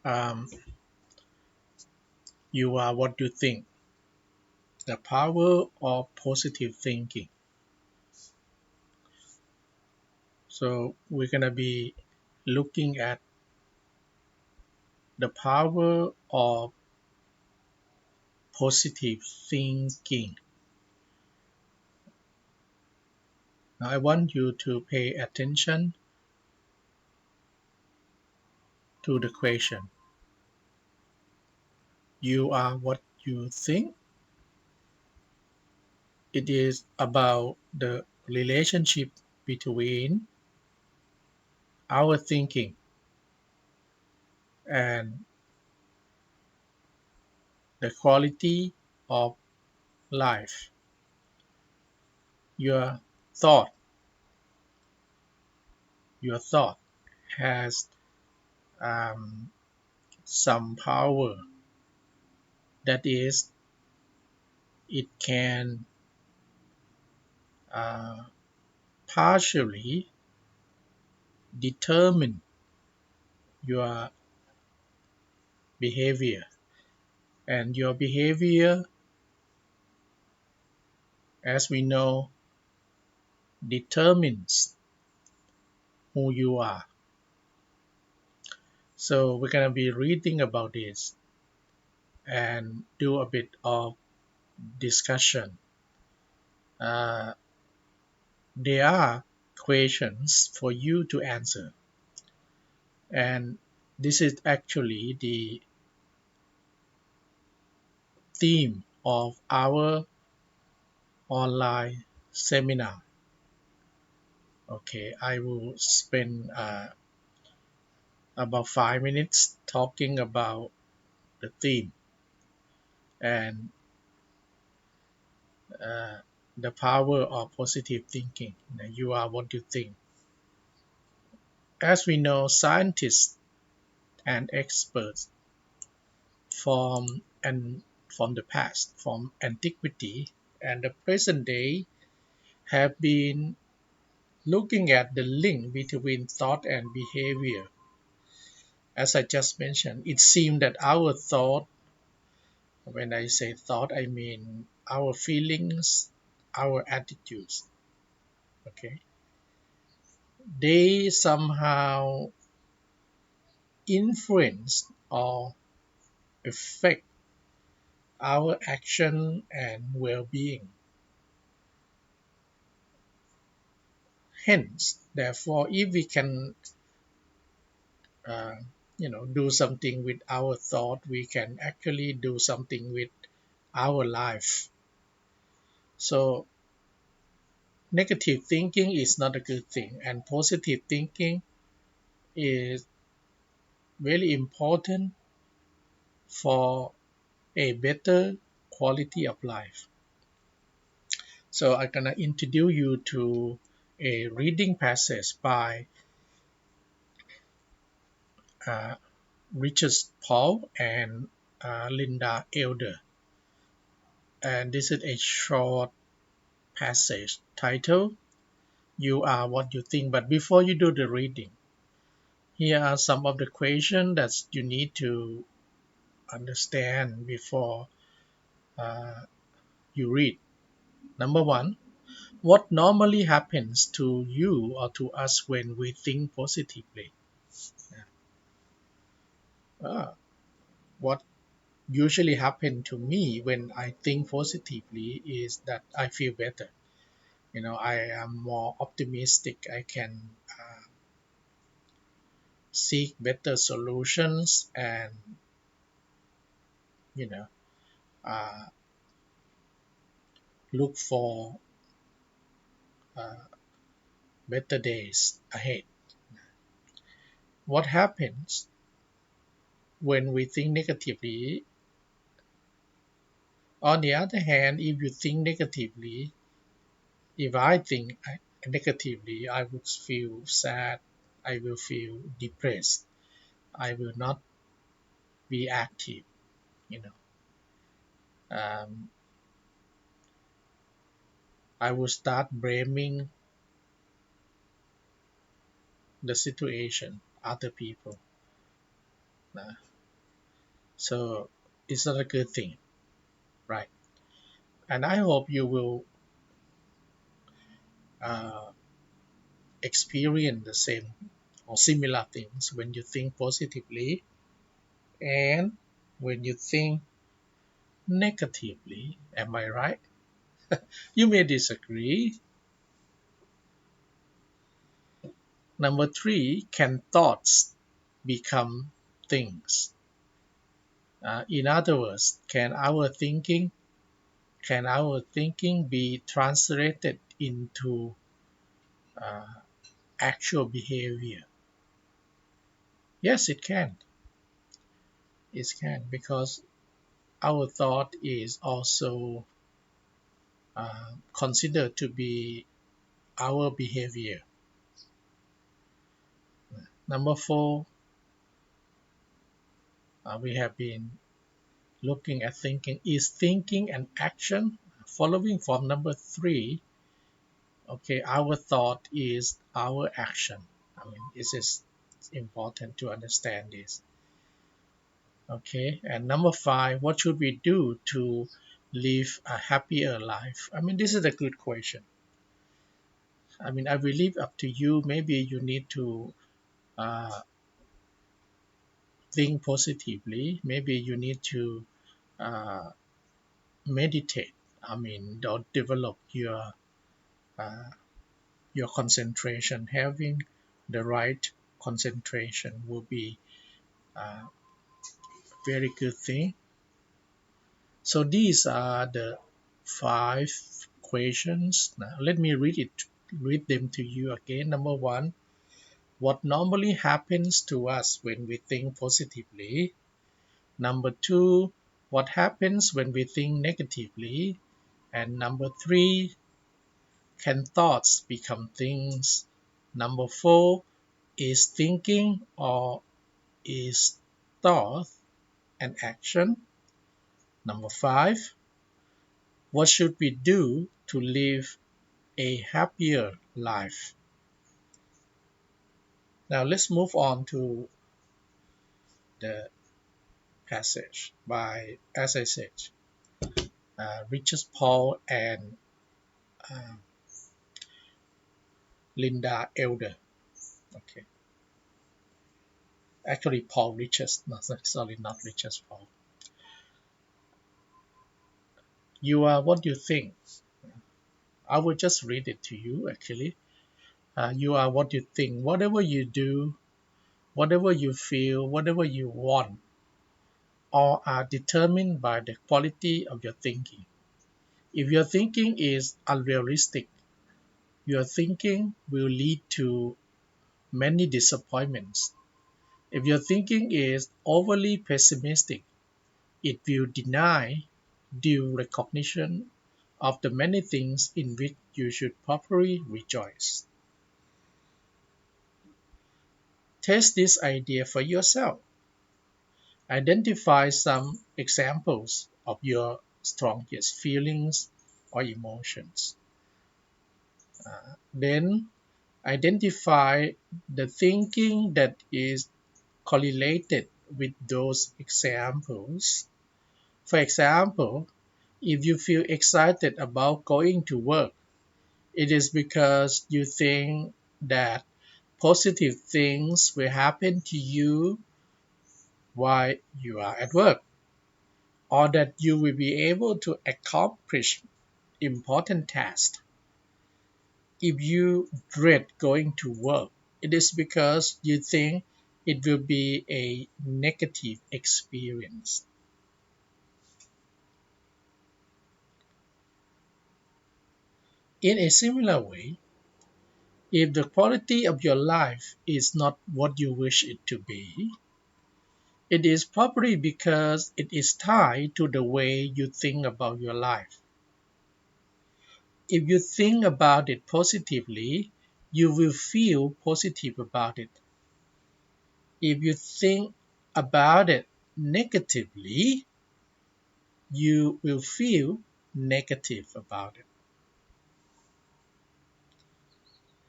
um, you are what you think. The power of positive thinking. So we're gonna be looking at the power of positive thinking. Now I want you to pay attention to the question. You are what you think. It is about the relationship between our thinking and the quality of life. Your thought, your thought has um, some power. That is, it can uh, partially determine your behavior, and your behavior, as we know, determines who you are. So we're going to be reading about this and do a bit of discussion. Uh, there are questions for you to answer, and this is actually the theme of our online seminar. Okay, I will spend about 5 minutes talking about the theme and uh, the power of positive thinking. You are what you think. As we know, scientists and experts from and from the past, from antiquity and the present day, have been looking at the link between thought and behavior. As I just mentioned, it seems that our thought, when I say thought, I mean our feelings, our attitudes, okay, they somehow influence or affect our action and well-being. Hence, therefore, if we can, uh, do something with our thought, we can actually do something with our life. So, negative thinking is not a good thing, and positive thinking is very important for a better quality of life. So, I'm gonna introduce you to a reading passage by uh, Richard Paul and Linda Elder. And this is a short passage titled You Are What You Think. But before you do the reading, here are some of the questions that you need to understand before uh, you read. Number one, what normally happens to you or to us when we think positively? What usually happens to me when I think positively is that I feel better. I am more optimistic. I can seek better solutions and you know uh, look for uh, better days ahead. What happens when we think negatively? On the other hand, if you think negatively, if I think negatively, I would feel sad. I will feel depressed. I will not be active. You know, um, I will start blaming the situation, other people. So it's not a good thing, right? And I hope you will uh, experience the same or similar things when you think positively and when you think negatively. Am I right? You may disagree. Number three, can thoughts become things? In other words, can our thinking be translated into uh, actual behavior? Yes, it can. It can because our thought is also considered to be our behavior. Number four, we have been looking at thinking. Is thinking an action? Following from number three, okay, our thought is our action. I mean, this is important to understand this. Okay, and number five, what should we do to live a happier life? I mean, this is a good question. I mean, I will leave up to you. Maybe you need to uh, think positively. Maybe you need to uh, meditate. I mean, or develop uh, your concentration. Having the right concentration will be a very good thing. So these are the five questions. Now let me read them to you again. Number one, what normally happens to us when we think positively? Number two, what happens when we think negatively? And number three, can thoughts become things? Number four, is thinking or is thought an action? Number five, what should we do to live a happier life? Now let's move on to the passage by, as I said, Richard Paul and uh, Linda Elder. Okay, actually Paul Richards, not sorry, not Richard Paul. You are what you think. I will just read it to you. Actually, you are what you think. Whatever you do, whatever you feel, whatever you want, all are determined by the quality of your thinking. If your thinking is unrealistic, your thinking will lead to many disappointments. If your thinking is overly pessimistic, it will deny due recognition of the many things in which you should properly rejoice. Test this idea for yourself. Identify some examples of your strongest feelings or emotions. Then identify the thinking that is correlated with those examples. For example, if you feel excited about going to work, it is because you think that positive things will happen to you while you are at work, or that you will be able to accomplish important tasks. If you dread going to work, it is because you think it will be a negative experience. In a similar way, if the quality of your life is not what you wish it to be, it is probably because it is tied to the way you think about your life. If you think about it positively, you will feel positive about it. If you think about it negatively, you will feel negative about it.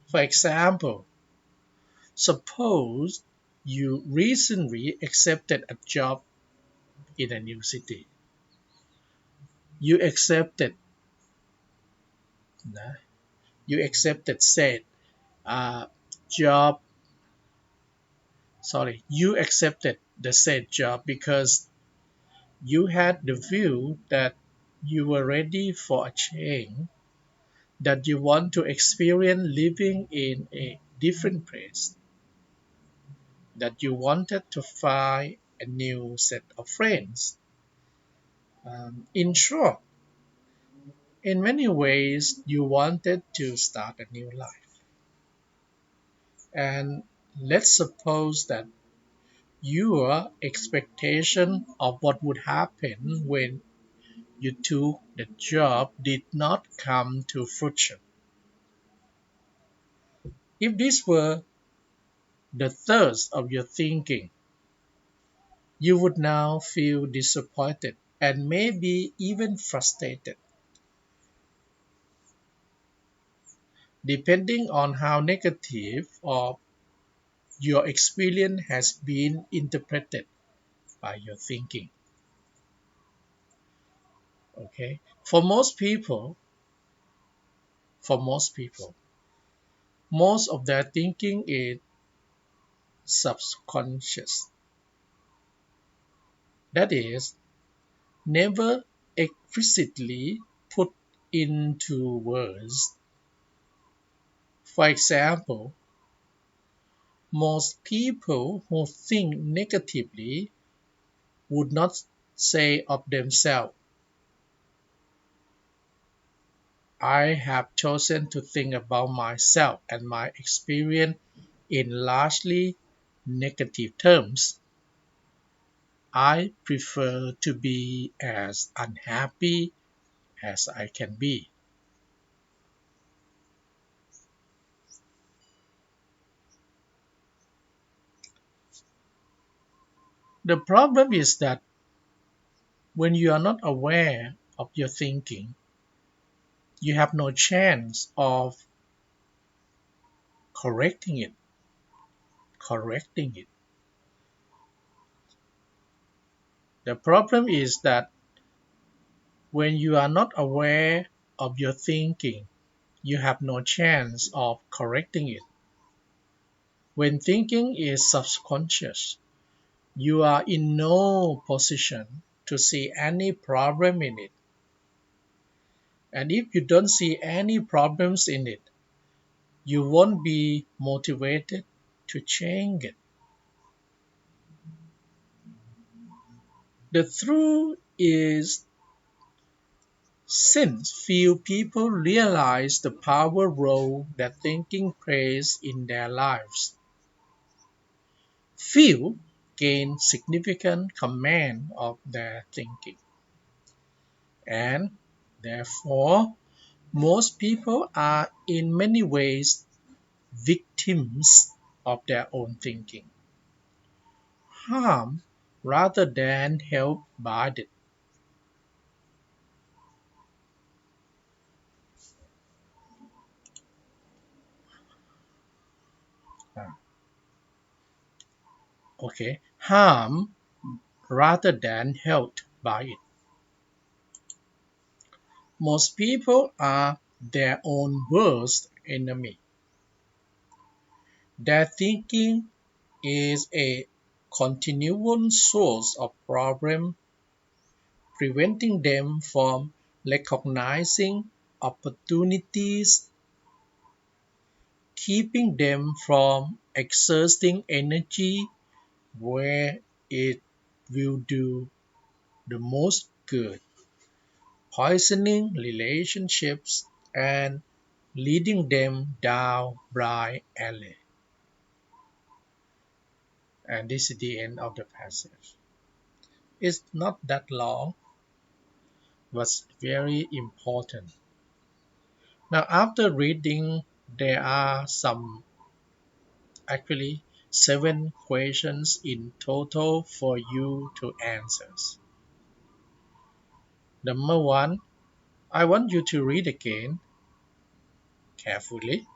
For example, suppose you recently accepted a job in a new city. You accepted, nah, you accepted said uh, job, you accepted the said job because you had the view that you were ready for a change, that you want to experience living in a different place, that you wanted to find a new set of friends. In short, in many ways, you wanted to start a new life. And let's suppose that your expectation of what would happen when you took the job did not come to fruition. If this were the thirst of your thinking, you would now feel disappointed and maybe even frustrated, depending on how negative or your experience has been interpreted by your thinking. Okay? For most people, most of their thinking is subconscious. That is, never explicitly put into words. For example, most people who think negatively would not say of themselves, I have chosen to think about myself and my experience in largely negative terms. I prefer to be as unhappy as I can be. The problem is that when you are not aware of your thinking, you have no chance of correcting it. Correcting it. The problem is that when you are not aware of your thinking, you have no chance of correcting it. When thinking is subconscious, you are in no position to see any problem in it. And if you don't see any problems in it, you won't be motivated to change it. The truth is, since few people realize the power role that thinking plays in their lives, few gain significant command of their thinking. And therefore, most people are in many ways victims of their own thinking, harmed rather than helped by it. Uh, Okay, harm rather than helped by it. Most people are their own worst enemy. Their thinking is a continual source of problem, preventing them from recognizing opportunities, keeping them from exerting energy where it will do the most good, poisoning relationships and leading them down blind alley. And this is the end of the passage. It's not that long, but very important. Now, after reading, there are actually 7 questions in total for you to answer. Number one, I want you to read again carefully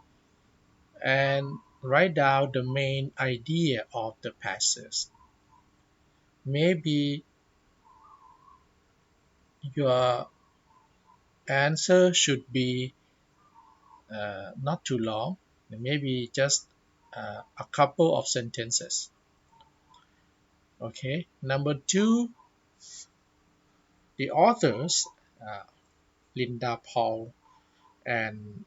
and write down the main idea of the passage. Maybe Your answer should be not too long, maybe just a couple of sentences. Okay, number two, the authors, uh, Linda Paul and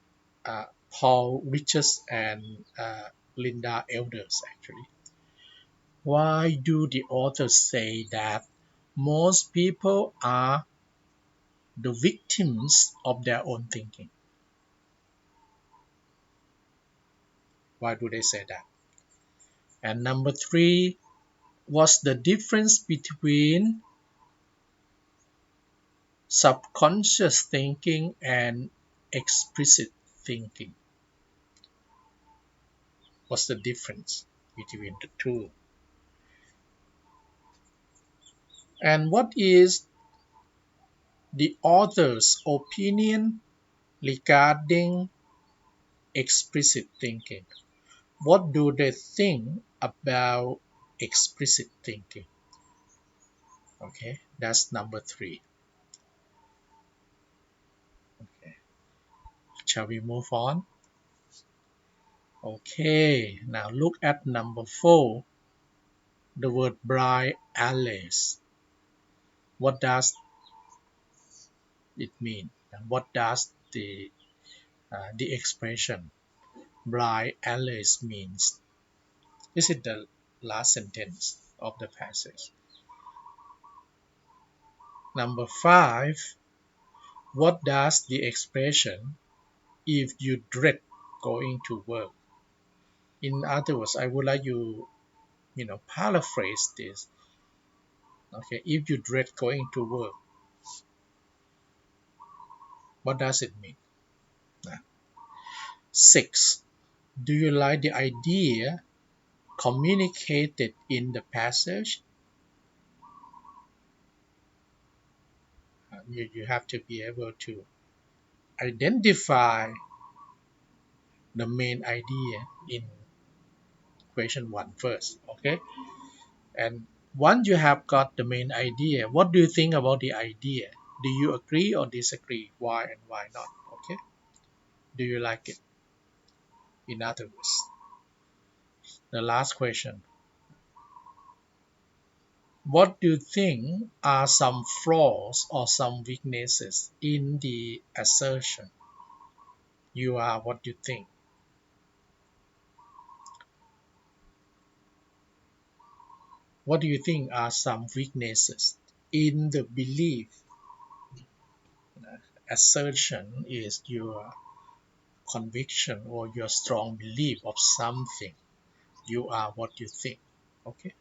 Paul Riches and Linda Elders actually. Why do the authors say that most people are the victims of their own thinking? Why do they say that? And number three, what's the difference between subconscious thinking and explicit thinking? What's the difference between the two? And what is the author's opinion regarding explicit thinking? What do they think about explicit thinking? Okay, that's number three. Okay, shall we move on? Okay, now look at number four, the word bright alleys. What does it mean? And what does the expression bright alleys means? Is it the last sentence of the passage? Number five, what does the expression if you dread going to work? In other words, I would like paraphrase this. Okay, if you dread going to work, what does it mean? Now, six, do you like the idea communicated in the passage? You have to be able to identify the main idea in question one first. Okay, and once you have got the main idea, what do you think about the idea? Do you agree or disagree? Why and why not? Okay, do you like it? In other words, the last question, what do you think are some flaws or some weaknesses in the assertion? You are what you think. What do you think are some weaknesses in the belief? Assertion is your conviction or your strong belief of something. You are what you think. Okay.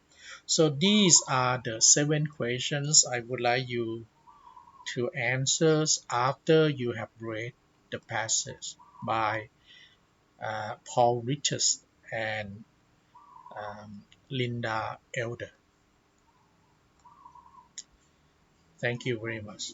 So these are the 7 questions I would like you to answer after you have read the passage by Paul Riches and Linda Elder. Thank you very much.